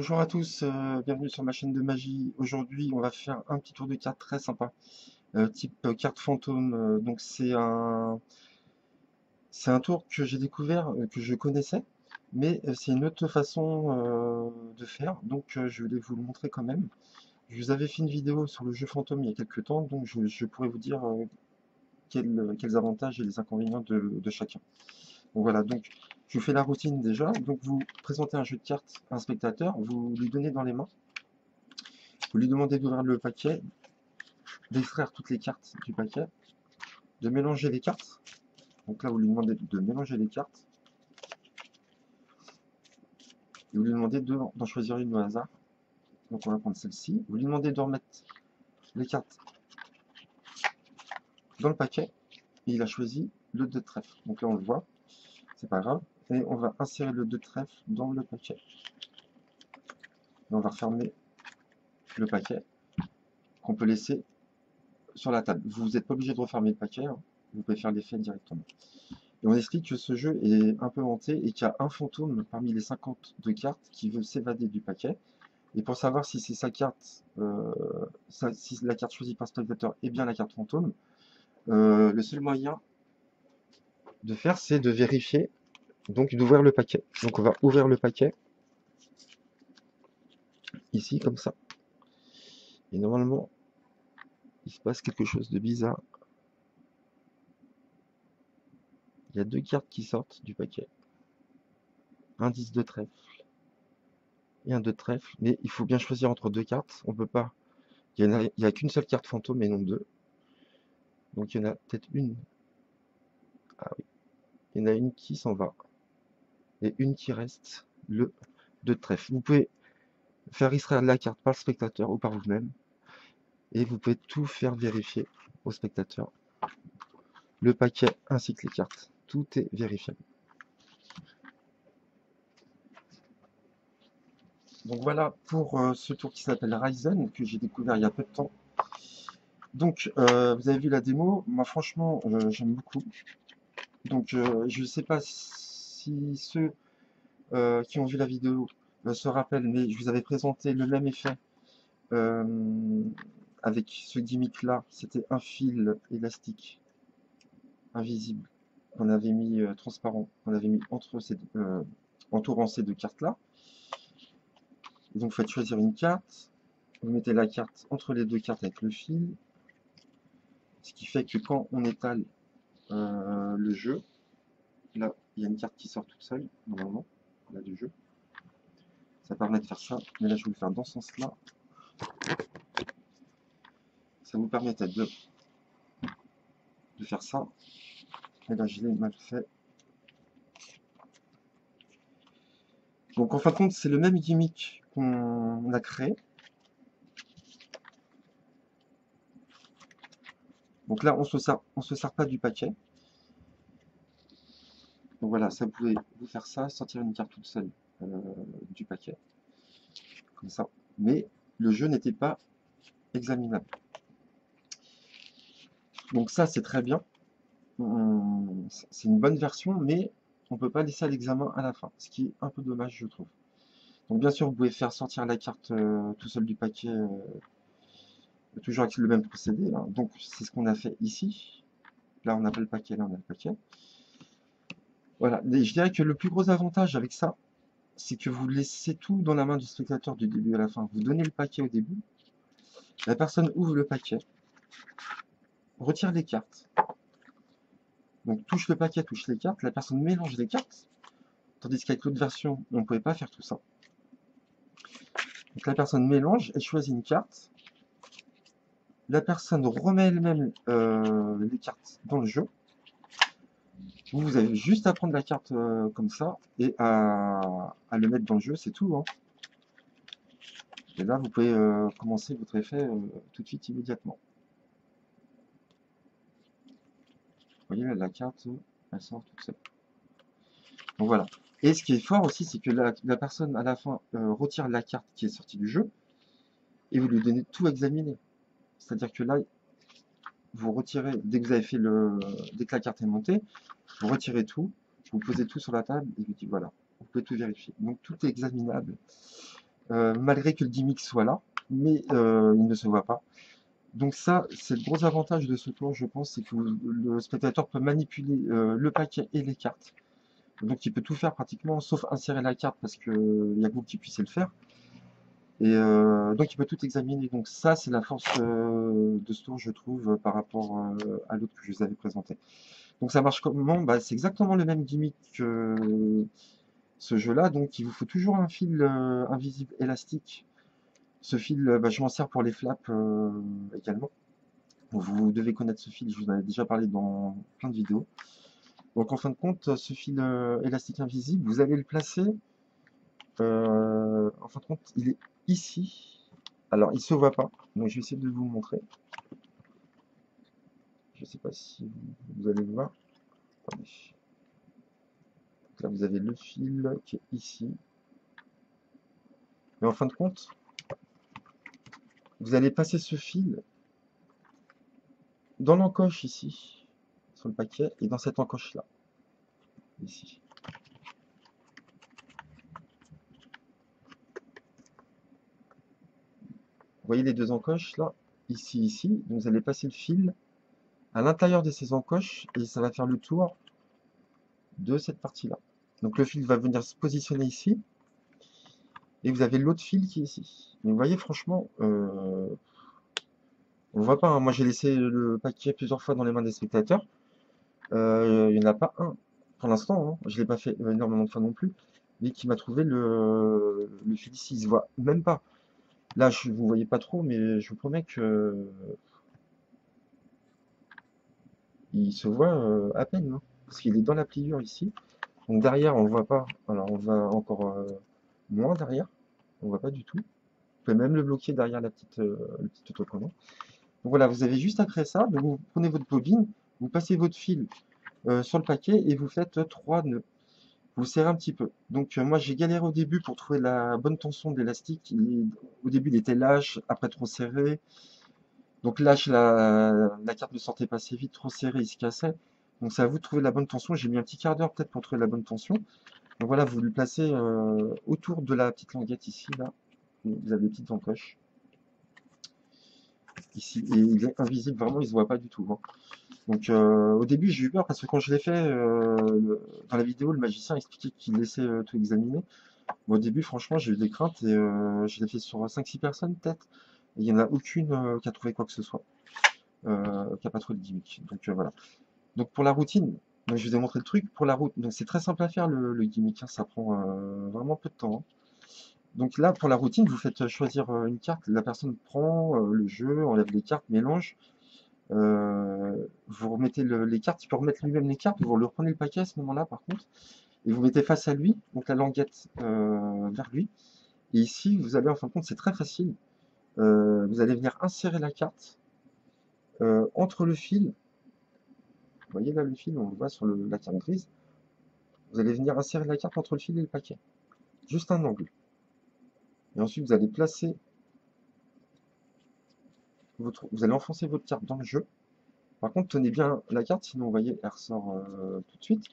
Bonjour à tous, bienvenue sur ma chaîne de magie. Aujourd'hui, on va faire un petit tour de cartes très sympa, type carte fantôme. Donc c'est un tour que j'ai découvert, que je connaissais, mais c'est une autre façon de faire. Donc je voulais vous le montrer quand même. Je vous avais fait une vidéo sur le jeu fantôme il y a quelques temps, donc je pourrais vous dire quels avantages et les inconvénients de chacun. Donc voilà, donc je vous fais la routine déjà. Donc vous présentez un jeu de cartes à un spectateur, vous lui donnez dans les mains. Vous lui demandez d'ouvrir le paquet, d'extraire toutes les cartes du paquet, de mélanger les cartes. Donc là, vous lui demandez de mélanger les cartes. Et vous lui demandez d'en choisir une au hasard. Donc on va prendre celle-ci. Vous lui demandez de remettre les cartes dans le paquet. Et il a choisi le 2 de trèfle. Donc là, on le voit. C'est pas grave. Et on va insérer le 2 de trèfle dans le paquet. Et on va refermer le paquet qu'on peut laisser sur la table. Vous n'êtes pas obligé de refermer le paquet. Hein. Vous pouvez faire l'effet directement. Et on explique que ce jeu est un peu hanté et qu'il y a un fantôme parmi les 52 cartes qui veut s'évader du paquet. Et pour savoir si c'est sa carte, si la carte choisie par le spectateur est bien la carte fantôme, le seul moyen de faire, c'est de vérifier, donc d'ouvrir le paquet. Donc on va ouvrir le paquet, ici, comme ça. Et normalement, il se passe quelque chose de bizarre. Il y a 2 cartes qui sortent du paquet. Un 10 de trèfle et un 2 de trèfle. Mais il faut bien choisir entre 2 cartes. On peut pas. Il n'y a qu'une seule carte fantôme et non 2. Donc il y en a peut-être une. Ah oui. Il y en a une qui s'en va. Et une qui reste. Le 2 de trèfle. Vous pouvez faire extraire la carte par le spectateur ou par vous-même. Et vous pouvez tout faire vérifier au spectateur. Le paquet ainsi que les cartes. Tout est vérifiable. Donc voilà pour ce tour qui s'appelle Ryzen, que j'ai découvert il y a peu de temps. Donc vous avez vu la démo, moi franchement j'aime beaucoup. Donc je ne sais pas si ceux qui ont vu la vidéo se rappellent, mais je vous avais présenté le même effet avec ce gimmick là. C'était un fil élastique invisible qu'on avait mis transparent, qu'on avait mis entourant ces 2 cartes là. Et donc, vous faites choisir une carte. Vous mettez la carte entre les 2 cartes avec le fil. Ce qui fait que quand on étale le jeu, là, il y a une carte qui sort toute seule, normalement, là, du jeu. Ça permet de faire ça. Mais là, je vais le faire dans ce sens-là. Ça vous permet de faire ça. Et là, je l'ai mal fait. Donc, en fin de compte, c'est le même gimmick qu'on a créé. Donc là, on se sert pas du paquet. Donc voilà, ça vous pouvez vous faire ça, sortir une carte toute seule du paquet, comme ça. Mais le jeu n'était pas examinable. Donc ça, c'est très bien. C'est une bonne version, mais on ne peut pas laisser à l'examen à la fin, ce qui est un peu dommage, je trouve. Donc bien sûr, vous pouvez faire sortir la carte tout seul du paquet, toujours avec le même procédé. Hein. Donc c'est ce qu'on a fait ici. Là, on n'a pas le paquet, là, on a le paquet. Voilà, et je dirais que le plus gros avantage avec ça, c'est que vous laissez tout dans la main du spectateur du début à la fin. Vous donnez le paquet au début, la personne ouvre le paquet, retire les cartes, donc touche le paquet, touche les cartes, la personne mélange les cartes, tandis qu'avec l'autre version, on ne pouvait pas faire tout ça. Donc la personne mélange, elle choisit une carte, la personne remet elle-même les cartes dans le jeu. Vous avez juste à prendre la carte comme ça et à le mettre dans le jeu, c'est tout. Hein. Et là, vous pouvez commencer votre effet tout de suite, immédiatement. Vous voyez, la carte, elle sort toute seule. Donc voilà. Et ce qui est fort aussi, c'est que la personne, à la fin, retire la carte qui est sortie du jeu et vous lui donnez tout examiner. C'est-à-dire que là, vous retirez, dès que vous avez fait dès que la carte est montée, vous retirez tout, vous posez tout sur la table et vous dites voilà, vous pouvez tout vérifier. Donc tout est examinable. malgré que le gimmick soit là, mais il ne se voit pas. Donc ça, c'est le gros avantage de ce tour, je pense, c'est que le spectateur peut manipuler le paquet et les cartes. Donc il peut tout faire pratiquement, sauf insérer la carte, parce que il y a que vous qui puissiez le faire. Et donc il peut tout examiner. Donc ça, c'est la force de ce tour, je trouve, par rapport à l'autre que je vous avais présenté. Donc ça marche comment? Bah, c'est exactement le même gimmick que ce jeu-là. Donc il vous faut toujours un fil invisible élastique. Ce fil, bah, je m'en sers pour les flaps également. Vous devez connaître ce fil, je vous en avais déjà parlé dans plein de vidéos. Donc en fin de compte, ce fil élastique invisible, vous allez le placer. En fin de compte, il est ici. Alors, il se voit pas, donc je vais essayer de vous le montrer. Je ne sais pas si vous allez le voir. Attendez. Donc là, vous avez le fil qui est ici. Mais en fin de compte, vous allez passer ce fil dans l'encoche ici, sur le paquet, et dans cette encoche-là, ici. Vous voyez les deux encoches là, ici, ici. Donc vous allez passer le fil à l'intérieur de ces encoches et ça va faire le tour de cette partie-là. Donc le fil va venir se positionner ici et vous avez l'autre fil qui est ici. Mais vous voyez, franchement, on ne voit pas, hein. Moi j'ai laissé le paquet plusieurs fois dans les mains des spectateurs. Il n'y en a pas un pour l'instant, hein. Je ne l'ai pas fait énormément de fois non plus, mais qui m'a trouvé le fil ici. Il se voit même pas. Là, vous ne voyez pas trop, mais je vous promets que il se voit à peine, hein, parce qu'il est dans la pliure ici. Donc derrière, on ne voit pas. Alors on va encore moins derrière. On ne voit pas du tout. Vous pouvez même le bloquer derrière le petit autocollant. Donc voilà, vous avez juste après ça. Donc vous prenez votre bobine, vous passez votre fil sur le paquet et vous faites 3 nœuds. Vous serrez un petit peu. Donc moi j'ai galéré au début pour trouver la bonne tension de l'élastique. Au début il était lâche, après trop serré. Donc lâche, la carte ne sortait pas assez vite, trop serré, il se cassait. Donc c'est à vous de trouver la bonne tension. J'ai mis un petit quart d'heure peut-être pour trouver la bonne tension. Donc voilà, vous le placez autour de la petite languette ici, là. Vous avez des petites encoches. Ici, et il est invisible, vraiment, il se voit pas du tout, hein. Donc au début, j'ai eu peur parce que quand je l'ai fait, dans la vidéo, le magicien expliquait qu'il laissait tout examiner. Moi, au début, franchement, j'ai eu des craintes et je l'ai fait sur 5-6 personnes peut-être. Et il n'y en a aucune qui a trouvé quoi que ce soit, qui n'a pas trouvé le gimmick. Donc voilà. Donc pour la routine, donc, je vous ai montré le truc. Pour la route, donc c'est très simple à faire le gimmick, hein, ça prend vraiment peu de temps, hein. Donc là, pour la routine, vous faites choisir une carte, la personne prend le jeu, enlève les cartes, mélange. Vous remettez les cartes, il peut remettre lui-même les cartes, vous le reprenez le paquet à ce moment-là par contre, et vous mettez face à lui, donc la languette vers lui. Et ici, vous allez, en fin de compte, c'est très facile. Vous allez venir insérer la carte entre le fil. Vous voyez là le fil, on le voit sur la carte grise. Vous allez venir insérer la carte entre le fil et le paquet. Juste un angle. Et ensuite, vous allez placer vous allez enfoncer votre carte dans le jeu. Par contre, tenez bien la carte, sinon vous voyez, elle ressort tout de suite,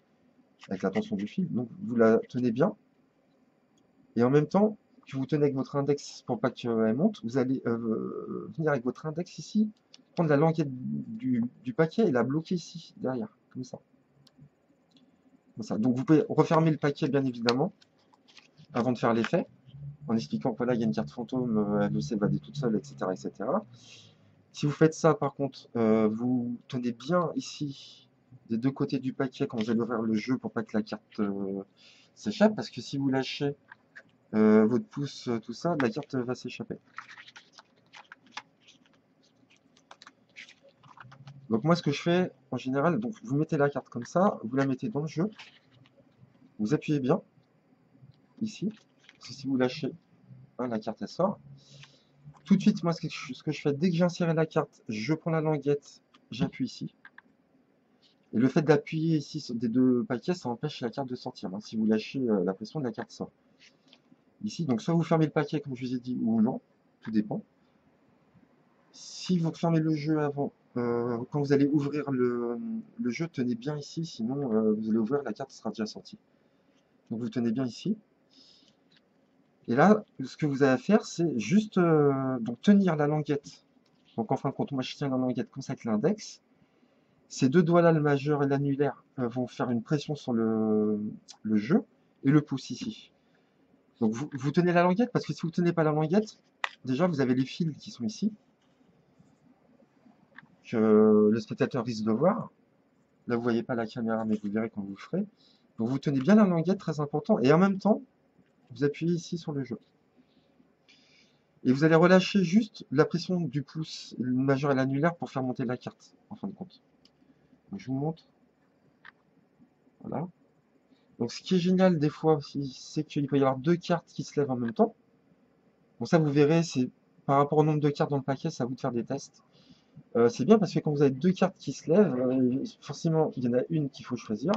avec la tension du fil. Donc vous la tenez bien, et en même temps que vous tenez avec votre index pour pas qu'elle monte, vous allez venir avec votre index ici, prendre la languette du paquet et la bloquer ici, derrière, comme ça. Comme ça. Donc vous pouvez refermer le paquet, bien évidemment, avant de faire l'effet, en expliquant que voilà, il y a une carte fantôme, elle veut s'évader toute seule, etc., etc. Si vous faites ça, par contre, vous tenez bien ici, des deux côtés du paquet, quand vous allez ouvrir le jeu, pour pas que la carte s'échappe, parce que si vous lâchez votre pouce, tout ça, la carte va s'échapper. Donc moi, ce que je fais, en général, donc vous mettez la carte comme ça, vous la mettez dans le jeu, vous appuyez bien, ici, parce que si vous lâchez, hein, la carte elle sort. Tout de suite, moi, ce que je fais, dès que j'ai inséré la carte, je prends la languette, j'appuie ici. Et le fait d'appuyer ici sur des deux paquets, ça empêche la carte de sortir, hein. Si vous lâchez la pression, la carte sort. Ici, donc soit vous fermez le paquet, comme je vous ai dit, ou non, tout dépend. Si vous fermez le jeu avant, quand vous allez ouvrir le jeu, tenez bien ici, sinon vous allez ouvrir, la carte sera déjà sortie. Donc vous tenez bien ici. Et là, ce que vous avez à faire, c'est juste donc tenir la languette. Donc en fin de compte, moi je tiens la languette comme ça avec l'index. Ces deux doigts-là, le majeur et l'annulaire, vont faire une pression sur le jeu et le pouce ici. Donc vous tenez la languette parce que si vous ne tenez pas la languette, déjà vous avez les fils qui sont ici, que le spectateur risque de voir. Là vous voyez pas la caméra, mais vous verrez quand vous le ferez. Donc vous tenez bien la languette, très important, et en même temps, vous appuyez ici sur le jeu. Et vous allez relâcher juste la pression du pouce, le majeur et l'annulaire pour faire monter la carte, en fin de compte. Donc, je vous montre. Voilà. Donc ce qui est génial des fois aussi, c'est qu'il peut y avoir deux cartes qui se lèvent en même temps. Bon ça vous verrez, c'est par rapport au nombre de cartes dans le paquet, c'est à vous de faire des tests. C'est bien parce que quand vous avez deux cartes qui se lèvent, forcément il y en a une qu'il faut choisir.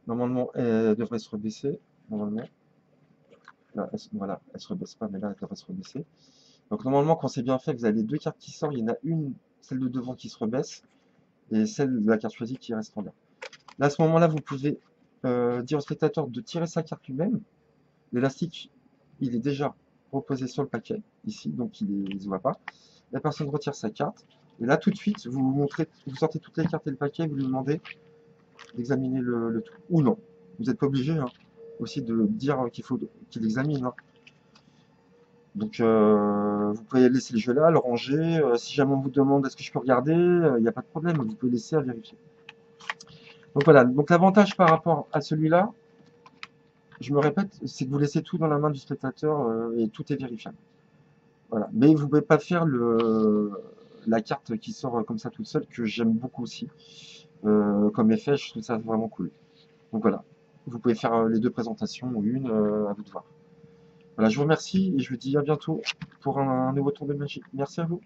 Normalement elle devrait se rebaisser. Normalement. Là, voilà, elle se rebaisse pas, mais là elle devrait se rebaisser. Donc normalement quand c'est bien fait, vous avez les deux cartes qui sortent, il y en a une, celle de devant qui se rebaisse, et celle de la carte choisie qui reste en l'air. Là à ce moment-là, vous pouvez dire au spectateur de tirer sa carte lui-même. L'élastique, il est déjà reposé sur le paquet, ici, donc il ne se voit pas. La personne retire sa carte, et là tout de suite, vous sortez toutes les cartes et le paquet, vous lui demandez d'examiner le tout, ou non. Vous n'êtes pas obligé hein, aussi de dire qu'il examine. Hein. Donc vous pouvez laisser le jeu là, le ranger. Si jamais on vous demande est-ce que je peux regarder, il n'y a pas de problème, vous pouvez laisser à vérifier. Donc voilà, donc l'avantage par rapport à celui-là, je me répète, c'est que vous laissez tout dans la main du spectateur et tout est vérifiable. Voilà. Mais vous ne pouvez pas faire la carte qui sort comme ça toute seule, que j'aime beaucoup aussi. Comme effet, je trouve ça vraiment cool. Donc voilà. Vous pouvez faire les deux présentations ou une, à vous de voir. Voilà, je vous remercie et je vous dis à bientôt pour un nouveau tour de magie. Merci à vous.